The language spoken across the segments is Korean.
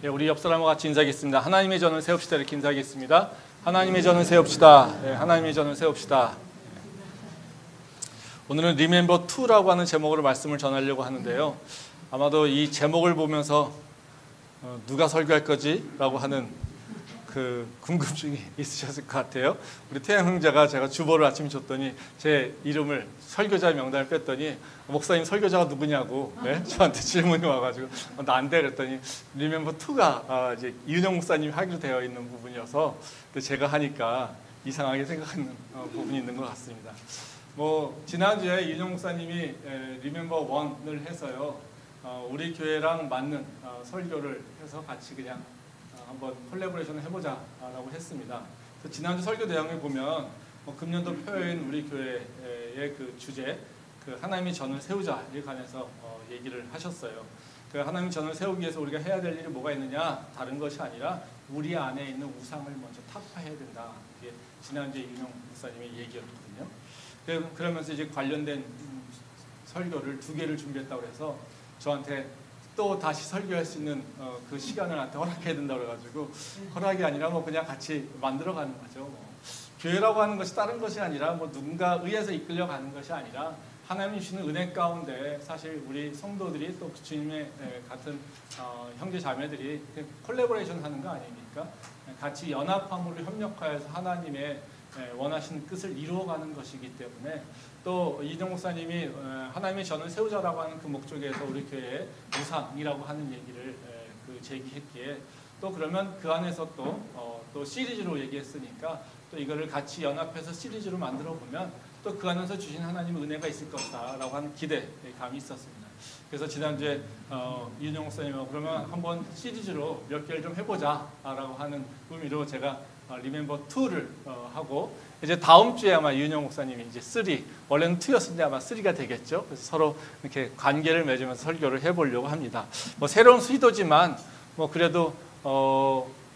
예, 우리 옆 사람과 같이 인사하겠습니다. 하나님의 전을 세웁시다. 이렇게 인사하겠습니다. 하나님의 전을 세웁시다. 예, 하나님의 전을 세웁시다. 오늘은 Remember 2라고 하는 제목으로 말씀을 전하려고 하는데요. 아마도 이 제목을 보면서 누가 설교할 거지? 라고 하는 그 궁금증이 있으셨을 것 같아요. 우리 태양 형제가 제가 주보를 아침에 줬더니 제 이름을 설교자 명단을 뺐더니 목사님 설교자가 누구냐고 네? 저한테 질문이 와가지고 나 안 돼 그랬더니 Remember 2가 이제 이은영 목사님이 하기로 되어 있는 부분이어서 제가 하니까 이상하게 생각하는 부분이 있는 것 같습니다. 뭐 지난주에 이은영 목사님이 Remember 1을 해서요. 우리 교회랑 맞는 설교를 해서 같이 그냥 한번 콜라보레이션을 해보자라고 했습니다. 지난주 설교 내용에 보면 금년도 표인 우리 교회의 그 주제, 그 하나님의 전을 세우자에 관해서 얘기를 하셨어요. 그 하나님의 전을 세우기 위해서 우리가 해야 될 일이 뭐가 있느냐? 다른 것이 아니라 우리 안에 있는 우상을 먼저 타파해야 된다. 이게 지난주에 이은영 목사님의 얘기였거든요. 그러면서 이제 관련된 설교를 2개를 준비했다고 해서 저한테 또 다시 설교할 수 있는 그 시간을 나한테 허락해야 된다고 그래가지고 허락이 아니라 뭐 그냥 같이 만들어가는 거죠. 교회라고 하는 것이 다른 것이 아니라 뭐 누군가 의해서 이끌려가는 것이 아니라 하나님 주시는 은혜 가운데 사실 우리 성도들이 또 주님의 같은 형제 자매들이 콜라보레이션 하는 거 아닙니까? 같이 연합함으로 협력하여서 하나님의 원하시는 뜻을 이루어가는 것이기 때문에 또 이정 목사님이 하나님의 전을 세우자라고 하는 그 목적에서 우리 교회에 우상이라고 하는 얘기를 제기했기에 또 그러면 그 안에서 또 시리즈로 얘기했으니까 또 이거를 같이 연합해서 시리즈로 만들어 보면 또 그 안에서 주신 하나님의 은혜가 있을 것이다라고 하는 기대감이 있었습니다. 그래서 지난주에 이은영 목사님하고 그러면 한번 시리즈로 몇 개를 좀 해보자라고 하는 의미로 제가 Remember 2를 하고 이제 다음 주에 아마 이은영 목사님이 이제 3, 원래는 2였는데 아마 3가 되겠죠. 그래서 서로 이렇게 관계를 맺으면서 설교를 해보려고 합니다. 뭐 새로운 시도지만 뭐 그래도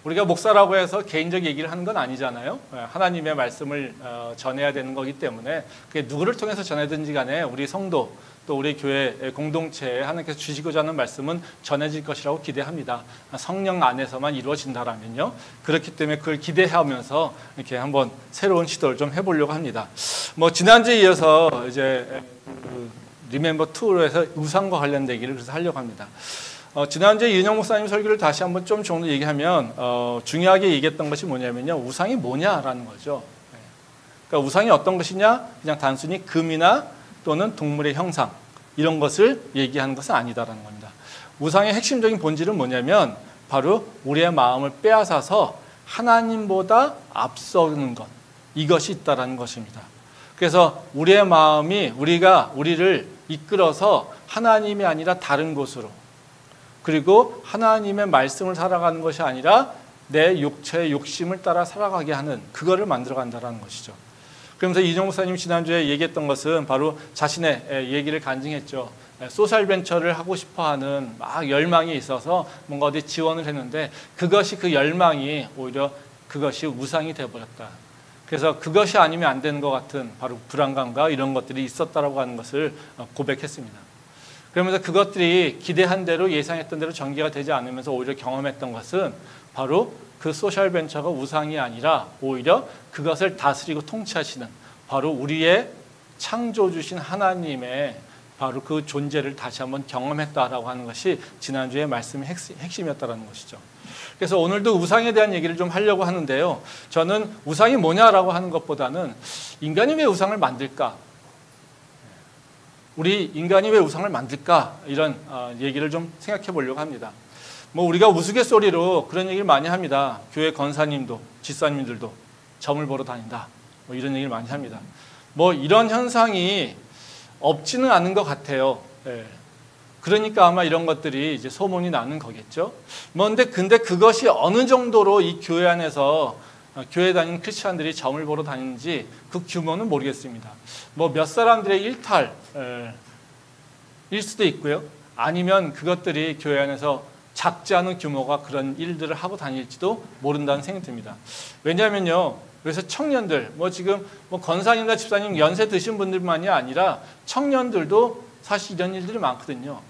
우리가 목사라고 해서 개인적 얘기를 하는 건 아니잖아요. 하나님의 말씀을 전해야 되는 거기 때문에 그게 누구를 통해서 전해든지 간에 우리 성도 또 우리 교회 공동체에 하나님께서 주시고자 하는 말씀은 전해질 것이라고 기대합니다. 성령 안에서만 이루어진다라면요. 그렇기 때문에 그걸 기대하면서 이렇게 한번 새로운 시도를 좀 해보려고 합니다. 뭐 지난주에 이어서 이제 Remember 2로 해서 우상과 관련된 얘기를 그래서 하려고 합니다. 지난주에 이은영 목사님 설교를 다시 한번 좀 정도 얘기하면 중요하게 얘기했던 것이 뭐냐면요. 우상이 뭐냐라는 거죠. 그러니까 우상이 어떤 것이냐? 그냥 단순히 금이나 또는 동물의 형상 이런 것을 얘기하는 것은 아니다라는 겁니다. 우상의 핵심적인 본질은 뭐냐면 바로 우리의 마음을 빼앗아서 하나님보다 앞서는 것 이것이 있다라는 것입니다. 그래서 우리의 마음이 우리를 이끌어서 하나님이 아니라 다른 곳으로 그리고 하나님의 말씀을 살아가는 것이 아니라 내 육체의 욕심을 따라 살아가게 하는 그거를 만들어간다는 것이죠. 그러면서 이정 목사님이 지난주에 얘기했던 것은 바로 자신의 얘기를 간증했죠. 소셜벤처를 하고 싶어하는 막 열망이 있어서 뭔가 어디 지원을 했는데 그것이 그 열망이 오히려 그것이 우상이 되어버렸다. 그래서 그것이 아니면 안 되는 것 같은 바로 불안감과 이런 것들이 있었다라고 하는 것을 고백했습니다. 그러면서 그것들이 기대한 대로 예상했던 대로 전개가 되지 않으면서 오히려 경험했던 것은 바로 그 소셜벤처가 우상이 아니라 오히려 그것을 다스리고 통치하시는 바로 우리의 창조주신 하나님의 바로 그 존재를 다시 한번 경험했다라고 하는 것이 지난주의 말씀의 핵심이었다라는 것이죠. 그래서 오늘도 우상에 대한 얘기를 좀 하려고 하는데요. 저는 우상이 뭐냐라고 하는 것보다는 인간이 왜 우상을 만들까? 우리 인간이 왜 우상을 만들까? 이런 얘기를 좀 생각해 보려고 합니다. 뭐 우리가 우스갯소리로 그런 얘기를 많이 합니다. 교회 권사님도 집사님들도 점을 보러 다닌다. 뭐 이런 얘기를 많이 합니다. 뭐 이런 현상이 없지는 않은 것 같아요. 예. 그러니까 아마 이런 것들이 이제 소문이 나는 거겠죠. 뭐 근데 그것이 어느 정도로 이 교회 안에서 교회 다니는 크리스찬들이 점을 보러 다니는지 그 규모는 모르겠습니다. 뭐 몇 사람들의 일탈일 수도 있고요. 아니면 그것들이 교회 안에서 작지 않은 규모가 그런 일들을 하고 다닐지도 모른다는 생각이 듭니다. 왜냐하면요. 그래서 청년들, 뭐 지금 뭐 권사님이나 집사님 연세 드신 분들만이 아니라 청년들도 사실 이런 일들이 많거든요.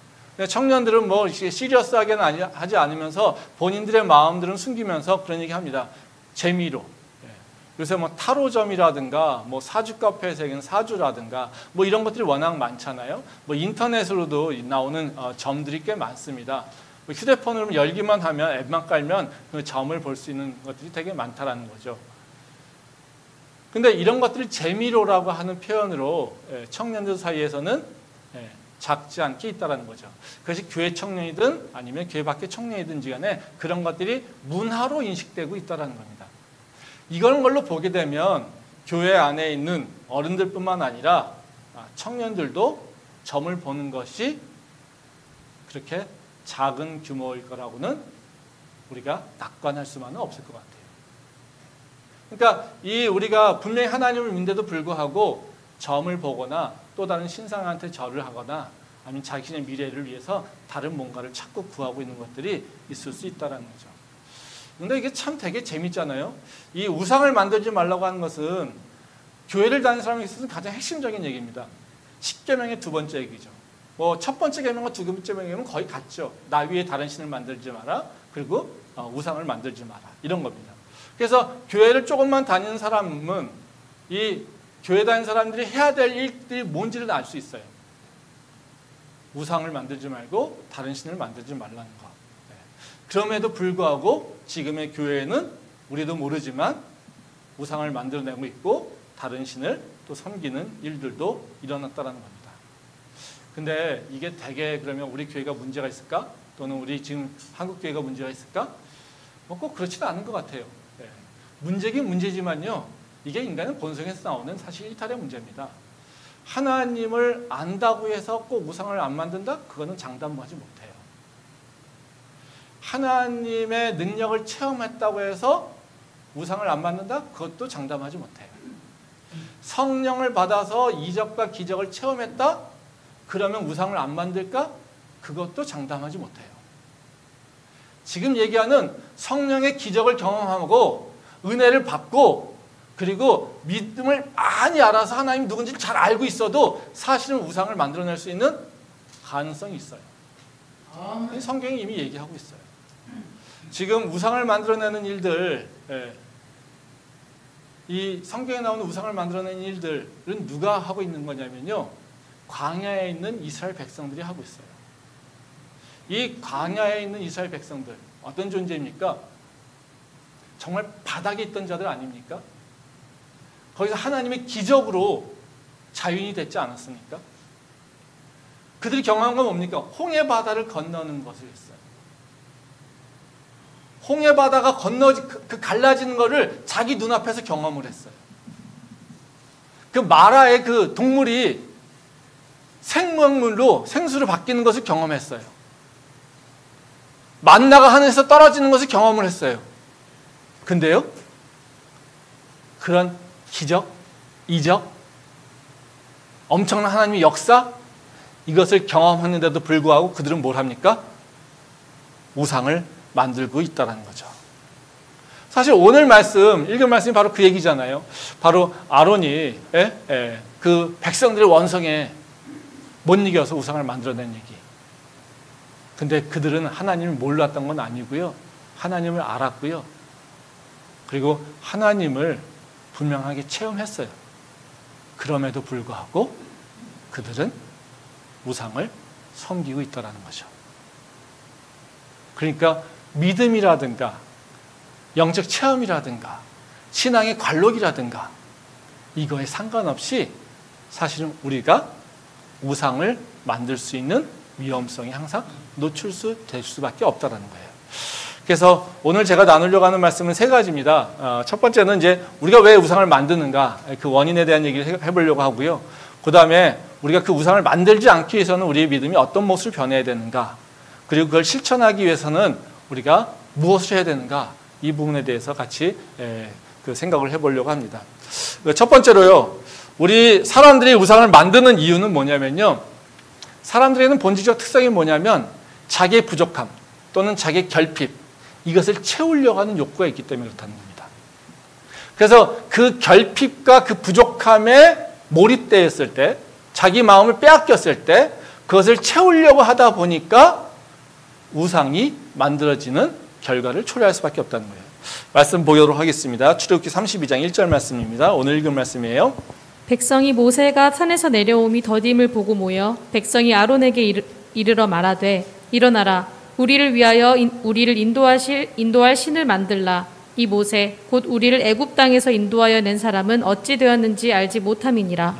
청년들은 뭐 시리어스하게는 하지 않으면서 본인들의 마음들은 숨기면서 그런 얘기 합니다. 재미로. 요새 뭐 타로점이라든가 뭐 사주 카페에서 얘기하는 사주라든가 뭐 이런 것들이 워낙 많잖아요. 뭐 인터넷으로도 나오는 점들이 꽤 많습니다. 뭐 휴대폰으로 열기만 하면 앱만 깔면 그 점을 볼 수 있는 것들이 되게 많다라는 거죠. 근데 이런 것들을 재미로라고 하는 표현으로 청년들 사이에서는 작지 않게 있다라는 거죠. 그것이 교회 청년이든 아니면 교회 밖의 청년이든지 간에 그런 것들이 문화로 인식되고 있다라는 겁니다. 이런 걸로 보게 되면 교회 안에 있는 어른들뿐만 아니라 청년들도 점을 보는 것이 그렇게 작은 규모일 거라고는 우리가 낙관할 수만은 없을 것 같아요. 그러니까 우리가 분명히 하나님을 믿는데도 불구하고 점을 보거나 또 다른 신상한테 절을 하거나 아니면 자신의 미래를 위해서 다른 뭔가를 찾고 구하고 있는 것들이 있을 수 있다는 거죠. 근데 이게 참 되게 재밌잖아요. 이 우상을 만들지 말라고 하는 것은 교회를 다니는 사람에게 있어서는 가장 핵심적인 얘기입니다. 10계명의 두 번째 얘기죠. 뭐 첫 번째 계명과 두 번째 계명은 거의 같죠. 나 위에 다른 신을 만들지 마라. 그리고 우상을 만들지 마라. 이런 겁니다. 그래서 교회를 조금만 다니는 사람은 이 교회 다니는 사람들이 해야 될 일들이 뭔지를 알 수 있어요. 우상을 만들지 말고 다른 신을 만들지 말라는 거. 그럼에도 불구하고 지금의 교회에는 우리도 모르지만 우상을 만들어내고 있고 다른 신을 또 섬기는 일들도 일어났다는 겁니다. 근데 이게 되게 그러면 우리 교회가 문제가 있을까? 또는 우리 지금 한국 교회가 문제가 있을까? 뭐 꼭 그렇지도 않은 것 같아요. 문제긴 문제지만요. 이게 인간의 본성에서 나오는 사실 일탈의 문제입니다. 하나님을 안다고 해서 꼭 우상을 안 만든다? 그거는 장담하지 못해요. 하나님의 능력을 체험했다고 해서 우상을 안 만든다? 그것도 장담하지 못해요. 성령을 받아서 이적과 기적을 체험했다? 그러면 우상을 안 만들까? 그것도 장담하지 못해요. 지금 얘기하는 성령의 기적을 경험하고 은혜를 받고 그리고 믿음을 많이 알아서 하나님 누군지 잘 알고 있어도 사실은 우상을 만들어낼 수 있는 가능성이 있어요. 성경이 이미 얘기하고 있어요. 지금 우상을 만들어내는 일들, 이 성경에 나오는 우상을 만들어내는 일들은 누가 하고 있는 거냐면요. 광야에 있는 이스라엘 백성들이 하고 있어요. 이 광야에 있는 이스라엘 백성들, 어떤 존재입니까? 정말 바닥에 있던 자들 아닙니까? 거기서 하나님의 기적으로 자유인이 됐지 않았습니까? 그들이 경험한 건 뭡니까? 홍해 바다를 건너는 것을 했어요. 홍해 바다가 갈라지는 것을 자기 눈앞에서 경험을 했어요. 그 마라의 그 동물이 생명물로 생수로 바뀌는 것을 경험했어요. 만나가 하늘에서 떨어지는 것을 경험을 했어요. 근데요, 그런 기적, 이적, 엄청난 하나님의 역사, 이것을 경험했는데도 불구하고 그들은 뭘 합니까? 우상을 만들고 있다는 거죠. 사실 오늘 말씀, 읽은 말씀이 바로 그 얘기잖아요. 바로 아론이 그 백성들의 원성에 못 이겨서 우상을 만들어낸 얘기. 근데 그들은 하나님을 몰랐던 건 아니고요. 하나님을 알았고요. 그리고 하나님을 분명하게 체험했어요. 그럼에도 불구하고 그들은 우상을 섬기고 있다는 거죠. 그러니까 믿음이라든가 영적 체험이라든가 신앙의 관록이라든가 이거에 상관없이 사실은 우리가 우상을 만들 수 있는 위험성이 항상 노출될 수밖에 없다는 거예요. 그래서 오늘 제가 나누려고 하는 말씀은 세 가지입니다. 첫 번째는 이제 우리가 왜 우상을 만드는가 그 원인에 대한 얘기를 해보려고 하고요. 그 다음에 우리가 그 우상을 만들지 않기 위해서는 우리의 믿음이 어떤 모습을 변해야 되는가, 그리고 그걸 실천하기 위해서는 우리가 무엇을 해야 되는가, 이 부분에 대해서 같이 그 생각을 해보려고 합니다. 첫 번째로요, 우리 사람들이 우상을 만드는 이유는 뭐냐면요, 사람들에게는 본질적 특성이 뭐냐면 자기의 부족함 또는 자기의 결핍, 이것을 채우려고 하는 욕구가 있기 때문에 그렇다는 겁니다. 그래서 그 결핍과 그 부족함에 몰입되었을 때, 자기 마음을 빼앗겼을 때 그것을 채우려고 하다 보니까 우상이 만들어지는 결과를 초래할 수밖에 없다는 거예요. 말씀 보도록 하겠습니다. 출애굽기 32장 1절 말씀입니다. 오늘 읽은 말씀이에요. 백성이 모세가 산에서 내려옴이 더딤을 보고 모여 백성이 아론에게 이르러 말하되 일어나라 우리를 위하여 우리를 인도할 신을 만들라. 이 모세 곧 우리를 애굽 땅에서 인도하여 낸 사람은 어찌 되었는지 알지 못함이니라.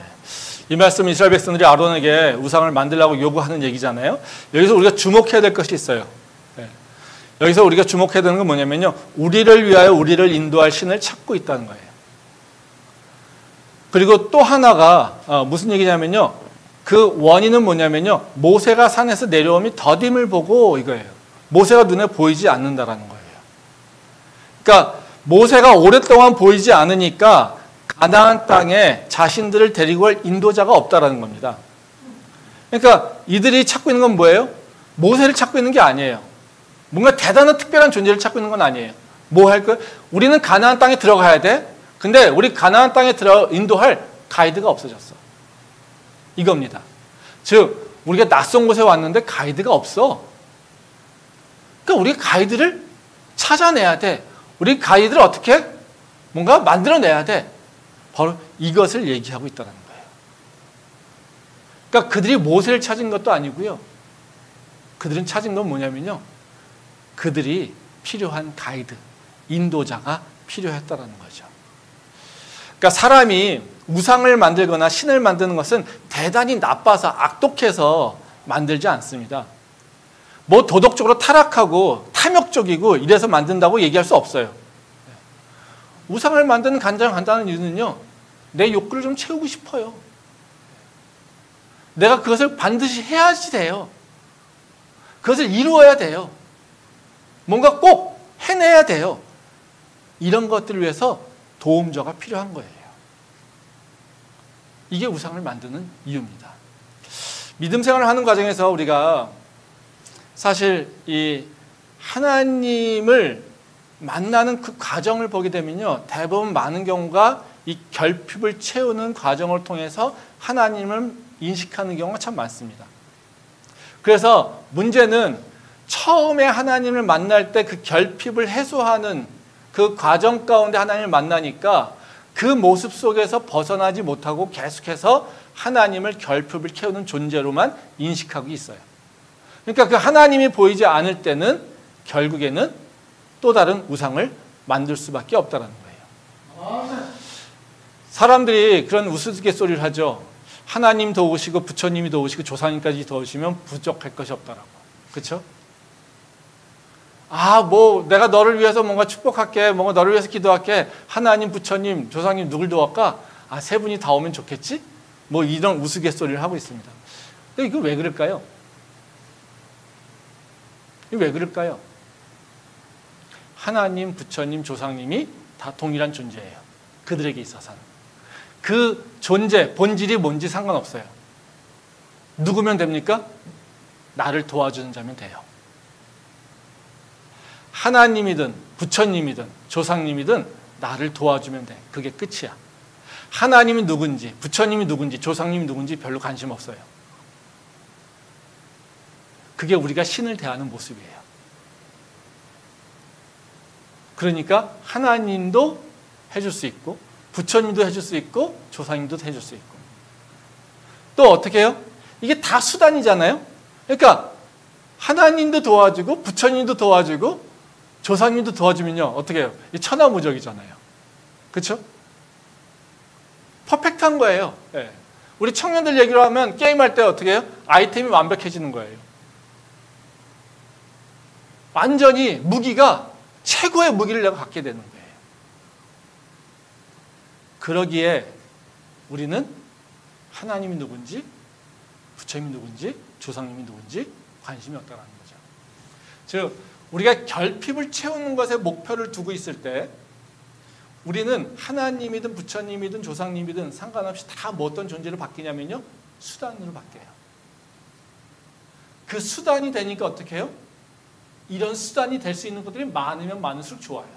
이 말씀 이스라엘 백성들이 아론에게 우상을 만들라고 요구하는 얘기잖아요. 여기서 우리가 주목해야 될 것이 있어요. 여기서 우리가 주목해야 되는 건 뭐냐면요, 우리를 위하여 우리를 인도할 신을 찾고 있다는 거예요. 그리고 또 하나가 무슨 얘기냐면요, 그 원인은 뭐냐면요, 모세가 산에서 내려오면 더딤을 보고 이거예요. 모세가 눈에 보이지 않는다라는 거예요. 그러니까 모세가 오랫동안 보이지 않으니까 가나안 땅에 자신들을 데리고 갈 인도자가 없다라는 겁니다. 그러니까 이들이 찾고 있는 건 뭐예요? 모세를 찾고 있는 게 아니에요. 뭔가 대단한 특별한 존재를 찾고 있는 건 아니에요. 뭐 할 거예요? 우리는 가나안 땅에 들어가야 돼. 근데 우리 가나안 땅에 인도할 가이드가 없어졌어. 이겁니다. 즉 우리가 낯선 곳에 왔는데 가이드가 없어. 그러니까 우리가 가이드를 찾아내야 돼. 우리 가이드를 어떻게 뭔가 만들어내야 돼. 바로 이것을 얘기하고 있다는 거예요. 그러니까 그들이 모세를 찾은 것도 아니고요. 그들은 찾은 건 뭐냐면요, 그들이 필요한 가이드, 인도자가 필요했다는 거죠. 그러니까 사람이 우상을 만들거나 신을 만드는 것은 대단히 나빠서 악독해서 만들지 않습니다. 뭐 도덕적으로 타락하고 탐욕적이고 이래서 만든다고 얘기할 수 없어요. 우상을 만드는 가장 간단한 이유는요, 내 욕구를 좀 채우고 싶어요. 내가 그것을 반드시 해야지 돼요. 그것을 이루어야 돼요. 뭔가 꼭 해내야 돼요. 이런 것들을 위해서 도움저가 필요한 거예요. 이게 우상을 만드는 이유입니다. 믿음 생활을 하는 과정에서 우리가 사실 이 하나님을 만나는 그 과정을 보게 되면요, 대부분 많은 경우가 이 결핍을 채우는 과정을 통해서 하나님을 인식하는 경우가 참 많습니다. 그래서 문제는 처음에 하나님을 만날 때 그 결핍을 해소하는 그 과정 가운데 하나님을 만나니까 그 모습 속에서 벗어나지 못하고 계속해서 하나님을 결핍을 채우는 존재로만 인식하고 있어요. 그러니까 그 하나님이 보이지 않을 때는 결국에는 또 다른 우상을 만들 수밖에 없다는 거예요. 사람들이 그런 우스갯소리를 하죠. 하나님 도우시고 부처님이 도우시고 조상님까지 도우시면 부족할 것이 없다라고. 그렇죠? 뭐 내가 너를 위해서 뭔가 축복할게, 뭔가 너를 위해서 기도할게. 하나님, 부처님, 조상님 누굴 도왔까? 세 분이 다 오면 좋겠지? 뭐 이런 우스갯소리를 하고 있습니다. 근데 이거 왜 그럴까요? 이거 왜 그럴까요? 하나님, 부처님, 조상님이 다 동일한 존재예요. 그들에게 있어서는. 그 존재, 본질이 뭔지 상관없어요. 누구면 됩니까? 나를 도와주는 자면 돼요. 하나님이든 부처님이든 조상님이든 나를 도와주면 돼. 그게 끝이야. 하나님이 누군지, 부처님이 누군지, 조상님이 누군지 별로 관심 없어요. 그게 우리가 신을 대하는 모습이에요. 그러니까 하나님도 해줄 수 있고, 부처님도 해줄 수 있고, 조상님도 해줄 수 있고. 또 어떻게 해요? 이게 다 수단이잖아요. 그러니까 하나님도 도와주고 부처님도 도와주고 조상님도 도와주면요, 어떻게 해요? 천하무적이잖아요. 그렇죠? 퍼펙트한 거예요. 네. 우리 청년들 얘기로 하면 게임할 때 어떻게 해요? 아이템이 완벽해지는 거예요. 완전히 무기가 최고의 무기를 내가 갖게 되는 거예요. 그러기에 우리는 하나님이 누군지, 부처님이 누군지, 조상님이 누군지 관심이 없다는 거죠. 즉 우리가 결핍을 채우는 것에 목표를 두고 있을 때 우리는 하나님이든 부처님이든 조상님이든 상관없이 다 뭐 어떤 존재로 바뀌냐면요, 수단으로 바뀌어요. 그 수단이 되니까 어떻게 해요? 이런 수단이 될 수 있는 것들이 많으면 많을수록 좋아요.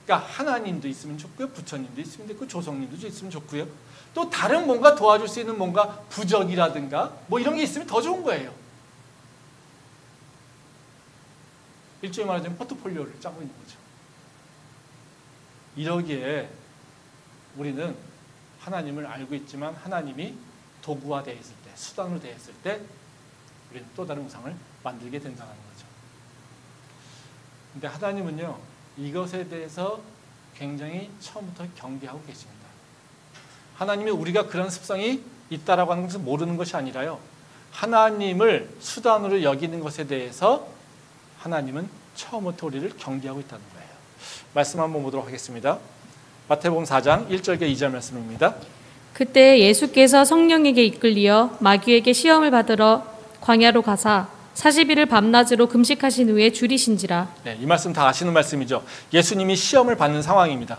그러니까 하나님도 있으면 좋고요, 부처님도 있으면 좋고, 조성님도 있으면 좋고요. 또 다른 뭔가 도와줄 수 있는 뭔가 부적이라든가 뭐 이런 게 있으면 더 좋은 거예요. 일종의 말하자면 포트폴리오를 짜고 있는 거죠. 이러기에 우리는 하나님을 알고 있지만 하나님이 도구화 되어 있을 때, 수단으로 되어 있을 때 우리는 또 다른 우상을 만들게 된다는 거죠. 근데 하나님은요, 이것에 대해서 굉장히 처음부터 경계하고 계십니다. 하나님이 우리가 그런 습성이 있다라고 하는 것을 모르는 것이 아니라요, 하나님을 수단으로 여기는 것에 대해서 하나님은 처음부터 우리를 경계하고 있다는 거예요. 말씀 한번 보도록 하겠습니다. 마태복음 4장 1절과 2절 말씀입니다. 그때 예수께서 성령에게 이끌리어 마귀에게 시험을 받으러 광야로 가사 40일을 밤낮으로 금식하신 후에 줄이신지라. 네, 이 말씀 다 아시는 말씀이죠. 예수님이 시험을 받는 상황입니다.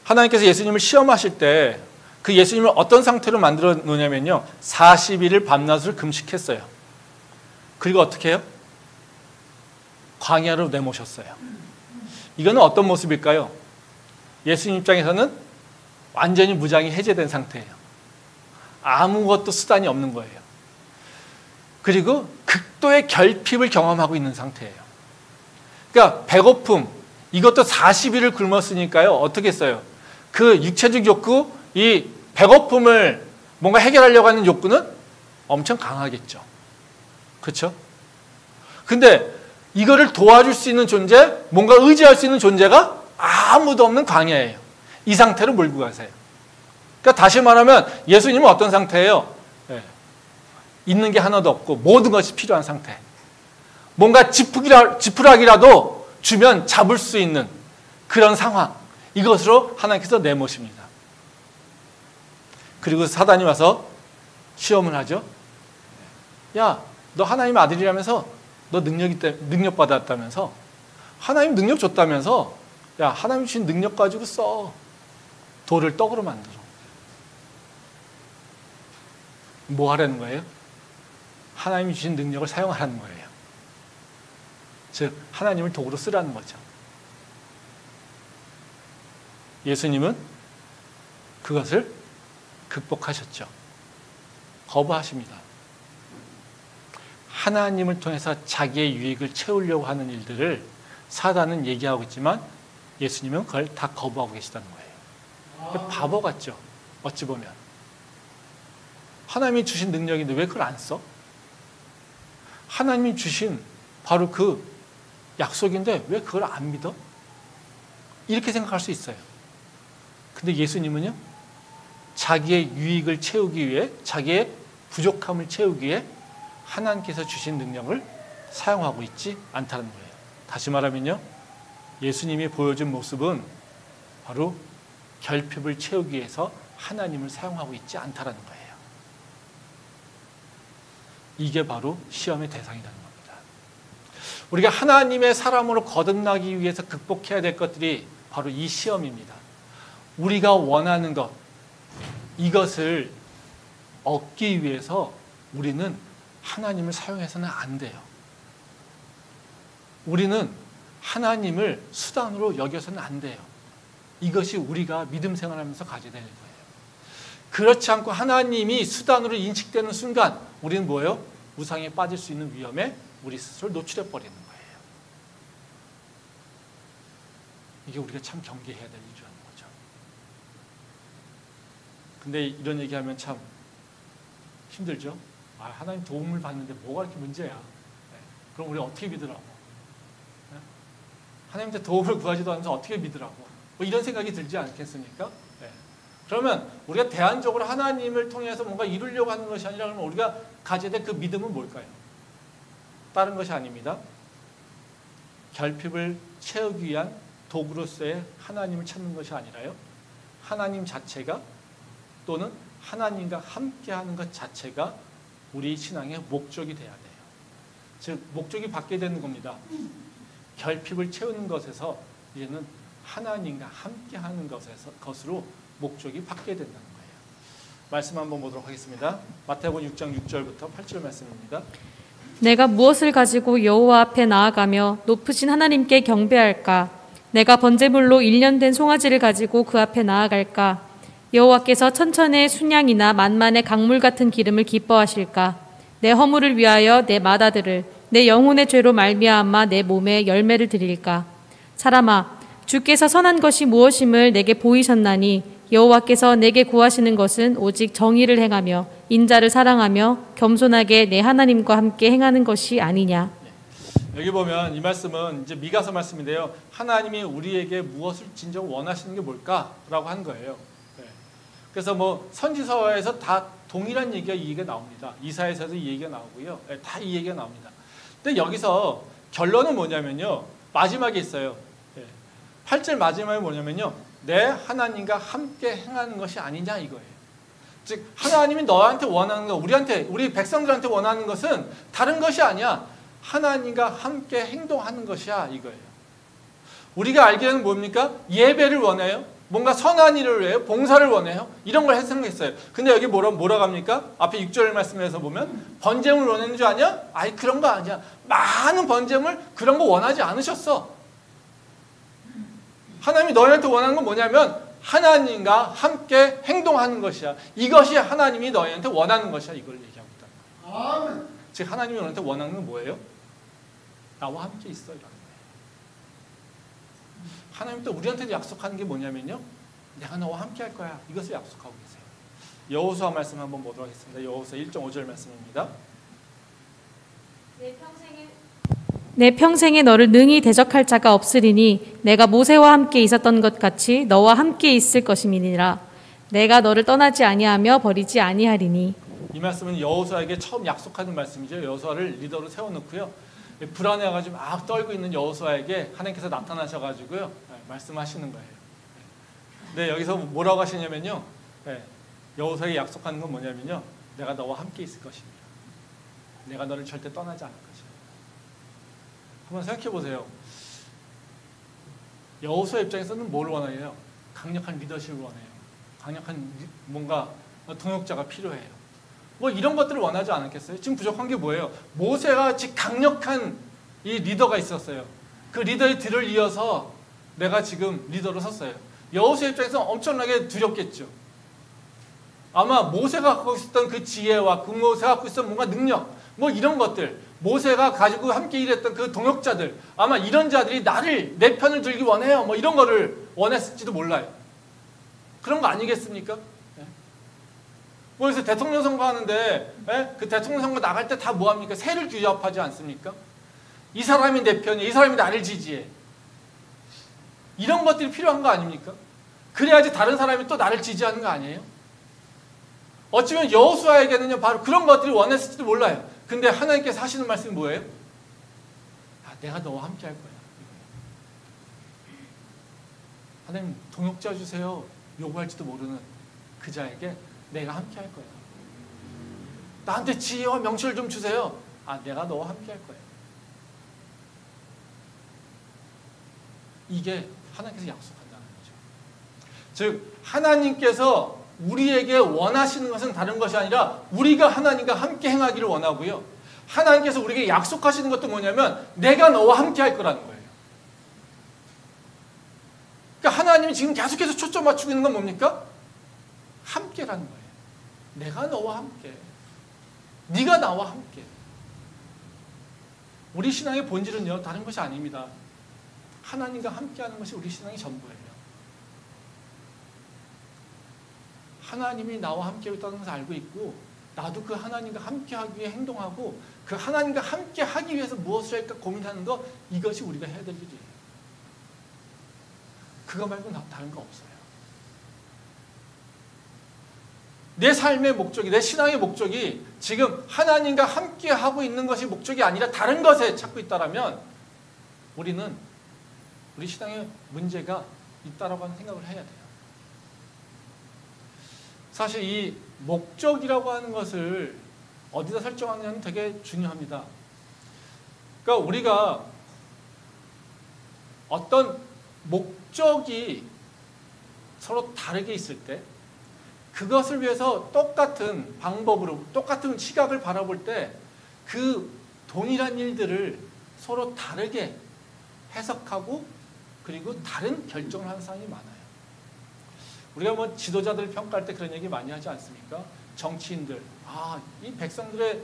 하나님께서 예수님을 시험하실 때 그 예수님을 어떤 상태로 만들어 놓냐면요, 40일을 밤낮으로 금식했어요. 그리고 어떻게 해요? 광야로 내모셨어요. 이거는 어떤 모습일까요? 예수님 입장에서는 완전히 무장이 해제된 상태예요. 아무것도 수단이 없는 거예요. 그리고 극도의 결핍을 경험하고 있는 상태예요. 그러니까 배고픔, 이것도 40일을 굶었으니까요, 어떻게 했어요? 그 육체적 욕구, 이 배고픔을 뭔가 해결하려고 하는 욕구는 엄청 강하겠죠. 그렇죠? 근데 이거를 도와줄 수 있는 존재, 뭔가 의지할 수 있는 존재가 아무도 없는 광야예요. 이 상태로 몰고 가세요. 그러니까 다시 말하면 예수님은 어떤 상태예요? 네. 있는 게 하나도 없고 모든 것이 필요한 상태. 뭔가 지푸라기라도 주면 잡을 수 있는 그런 상황. 이것으로 하나님께서 내모십니다. 그리고 사단이 와서 시험을 하죠. 야, 너 하나님 아들이라면서, 너 능력 받았다면서, 하나님 능력 줬다면서, 야, 하나님 주신 능력 가지고 써. 돌을 떡으로 만들어. 뭐 하라는 거예요? 하나님이 주신 능력을 사용하라는 거예요. 즉 하나님을 도구로 쓰라는 거죠. 예수님은 그것을 극복하셨죠. 거부하십니다. 하나님을 통해서 자기의 유익을 채우려고 하는 일들을 사단은 얘기하고 있지만 예수님은 그걸 다 거부하고 계시다는 거예요. 바보 같죠? 어찌 보면. 하나님이 주신 능력인데 왜 그걸 안 써? 하나님이 주신 바로 그 약속인데 왜 그걸 안 믿어? 이렇게 생각할 수 있어요. 근데 예수님은요, 자기의 유익을 채우기 위해, 자기의 부족함을 채우기 위해 하나님께서 주신 능력을 사용하고 있지 않다는 거예요. 다시 말하면요, 예수님이 보여준 모습은 바로 결핍을 채우기 위해서 하나님을 사용하고 있지 않다는 거예요. 이게 바로 시험의 대상이라는 겁니다. 우리가 하나님의 사람으로 거듭나기 위해서 극복해야 될 것들이 바로 이 시험입니다. 우리가 원하는 것, 이것을 얻기 위해서 우리는 하나님을 사용해서는 안 돼요. 우리는 하나님을 수단으로 여겨서는 안 돼요. 이것이 우리가 믿음 생활하면서 가져야 되는 거예요. 그렇지 않고 하나님이 수단으로 인식되는 순간 우리는 뭐예요? 우상에 빠질 수 있는 위험에 우리 스스로 노출해 버리는 거예요. 이게 우리가 참 경계해야 될 일이라는 거죠. 근데 이런 얘기하면 참 힘들죠? 하나님 도움을 받는데 뭐가 이렇게 문제야? 네. 그럼 우리 어떻게 믿으라고? 네? 하나님한테 도움을 구하지도 않으면서 어떻게 믿으라고? 뭐 이런 생각이 들지 않겠습니까? 네. 그러면 우리가 대안적으로 하나님을 통해서 뭔가 이루려고 하는 것이 아니라 그러면 우리가 가져야 될 그 믿음은 뭘까요? 다른 것이 아닙니다. 결핍을 채우기 위한 도구로서의 하나님을 찾는 것이 아니라요, 하나님 자체가 또는 하나님과 함께하는 것 자체가 우리 신앙의 목적이 돼야 돼요. 즉 목적이 바뀌게 되는 겁니다. 결핍을 채우는 것에서 이제는 하나님과 함께하는 것으로 목적이 바뀌게 된다는 거예요. 말씀 한번 보도록 하겠습니다. 마태복음 6장 6절부터 8절 말씀입니다. 내가 무엇을 가지고 여호와 앞에 나아가며 높으신 하나님께 경배할까? 내가 번제물로 1년 된 송아지를 가지고 그 앞에 나아갈까? 여호와께서 천천의 순양이나 만만의 강물 같은 기름을 기뻐하실까? 내 허물을 위하여 내 맏아들을 내 영혼의 죄로 말미암아 내 몸에 열매를 드릴까? 사람아, 주께서 선한 것이 무엇임을 내게 보이셨나니 여호와께서 내게 구하시는 것은 오직 정의를 행하며 인자를 사랑하며 겸손하게 내 하나님과 함께 행하는 것이 아니냐. 여기 보면 이 말씀은 이제 미가서 말씀인데요. 하나님이 우리에게 무엇을 진정 원하시는 게 뭘까라고 한 거예요. 네. 그래서 뭐 선지서에서 다 동일한 얘기가 나옵니다. 이사야서도 이 얘기가 나오고요. 네, 다 이 얘기가 나옵니다. 근데 여기서 결론은 뭐냐면요. 마지막에 있어요. 네. 8절 마지막에 뭐냐면요. 내 하나님과 함께 행하는 것이 아니냐 이거예요. 즉 하나님이 너한테 원하는 거, 우리 백성들한테 원하는 것은 다른 것이 아니야. 하나님과 함께 행동하는 것이야 이거예요. 우리가 알기에는 뭡니까? 예배를 원해요. 뭔가 선한 일을 위해요. 봉사를 원해요. 이런 걸 생각했어요. 근데 여기 뭐라고 합니까? 앞에 6절 말씀에서 보면 번제물 원하는 줄 아냐? 아이 그런 거 아니야. 많은 번제물 그런 거 원하지 않으셨어. 하나님이 너희한테 원하는 건 뭐냐면 하나님과 함께 행동하는 것이야. 이것이 하나님이 너희한테 원하는 것이야. 이걸 얘기합니다. 아멘. 즉 하나님이 너희한테 원하는 건 뭐예요? 나와 함께 있어 이라는 거예요. 하나님 또 우리한테도 약속하는 게 뭐냐면요. 내가 너와 함께 할 거야. 이것을 약속하고 계세요. 여호수아 말씀 한번 보도록 하겠습니다. 여호수아 1.5절 말씀입니다. 내 평생에 너를 능히 대적할 자가 없으리니 내가 모세와 함께 있었던 것 같이 너와 함께 있을 것임이니라. 내가 너를 떠나지 아니하며 버리지 아니하리니. 이 말씀은 여호수아에게 처음 약속하는 말씀이죠. 여호수아를 리더로 세워놓고요. 불안해가지고 막 떨고 있는 여호수아에게 하나님께서 나타나셔가지고요. 말씀하시는 거예요. 근데 여기서 뭐라고 하시냐면요. 여호수아에게 약속하는 건 뭐냐면요. 내가 너와 함께 있을 것입니다. 내가 너를 절대 떠나지 않을 것이다. 한번 생각해 보세요. 여호수아 입장에서는 뭘 원해요? 강력한 리더십을 원해요. 강력한 뭔가 동역자가 필요해요. 뭐 이런 것들을 원하지 않았겠어요? 지금 부족한 게 뭐예요? 모세가 즉 강력한 이 리더가 있었어요. 그 리더의 뒤를 이어서 내가 지금 리더로 섰어요. 여호수아 입장에서 엄청나게 두렵겠죠. 아마 모세가 갖고 있었던 그 지혜와 그 모세가 갖고 있었던 뭔가 능력, 뭐 이런 것들, 모세가 가지고 함께 일했던 그 동역자들, 아마 이런 자들이 내 편을 들기 원해요. 뭐 이런 거를 원했을지도 몰라요. 그런 거 아니겠습니까? 그래서 대통령 선거하는데 그 대통령 선거 나갈 때 다 뭐합니까? 세를 규합하지 않습니까? 이 사람이 내 편이야. 이 사람이 나를 지지해. 이런 것들이 필요한 거 아닙니까? 그래야지 다른 사람이 또 나를 지지하는 거 아니에요? 어찌보면 여호수아에게는요 바로 그런 것들이 원했을지도 몰라요. 근데 하나님께서 하시는 말씀이 뭐예요? 내가 너와 함께 할 거야. 하나님 동역자 주세요. 요구할지도 모르는 그 자에게 내가 함께 할 거야. 나한테 지혜와 명철을 좀 주세요. 내가 너와 함께 할 거야. 이게 하나님께서 약속한다는 거죠. 즉 하나님께서 우리에게 원하시는 것은 다른 것이 아니라 우리가 하나님과 함께 행하기를 원하고요. 하나님께서 우리에게 약속하시는 것도 뭐냐면 내가 너와 함께 할 거라는 거예요. 그러니까 하나님이 지금 계속해서 초점 맞추고 있는 건 뭡니까? 함께라는 거예요. 내가 너와 함께. 네가 나와 함께. 우리 신앙의 본질은요 다른 것이 아닙니다. 하나님과 함께하는 것이 우리 신앙의 전부예요. 하나님이 나와 함께 있다는 것을 알고 있고 나도 그 하나님과 함께하기 위해 행동하고 그 하나님과 함께하기 위해서 무엇을 할까 고민하는 것, 이것이 우리가 해야 될 일이에요. 그거 말고 다른 거 없어요. 내 삶의 목적이, 내 신앙의 목적이 지금 하나님과 함께하고 있는 것이 목적이 아니라 다른 것에 찾고 있다면 우리는 우리 신앙에 문제가 있다라고 하는 생각을 해야 돼요. 사실 이 목적이라고 하는 것을 어디다 설정하느냐는 되게 중요합니다. 그러니까 우리가 어떤 목적이 서로 다르게 있을 때 그것을 위해서 똑같은 방법으로 똑같은 시각을 바라볼 때 그 동일한 일들을 서로 다르게 해석하고 그리고 다른 결정을 하는 사람이 많아요. 우리가 뭐 지도자들 평가할 때 그런 얘기 많이 하지 않습니까? 정치인들, 이 백성들의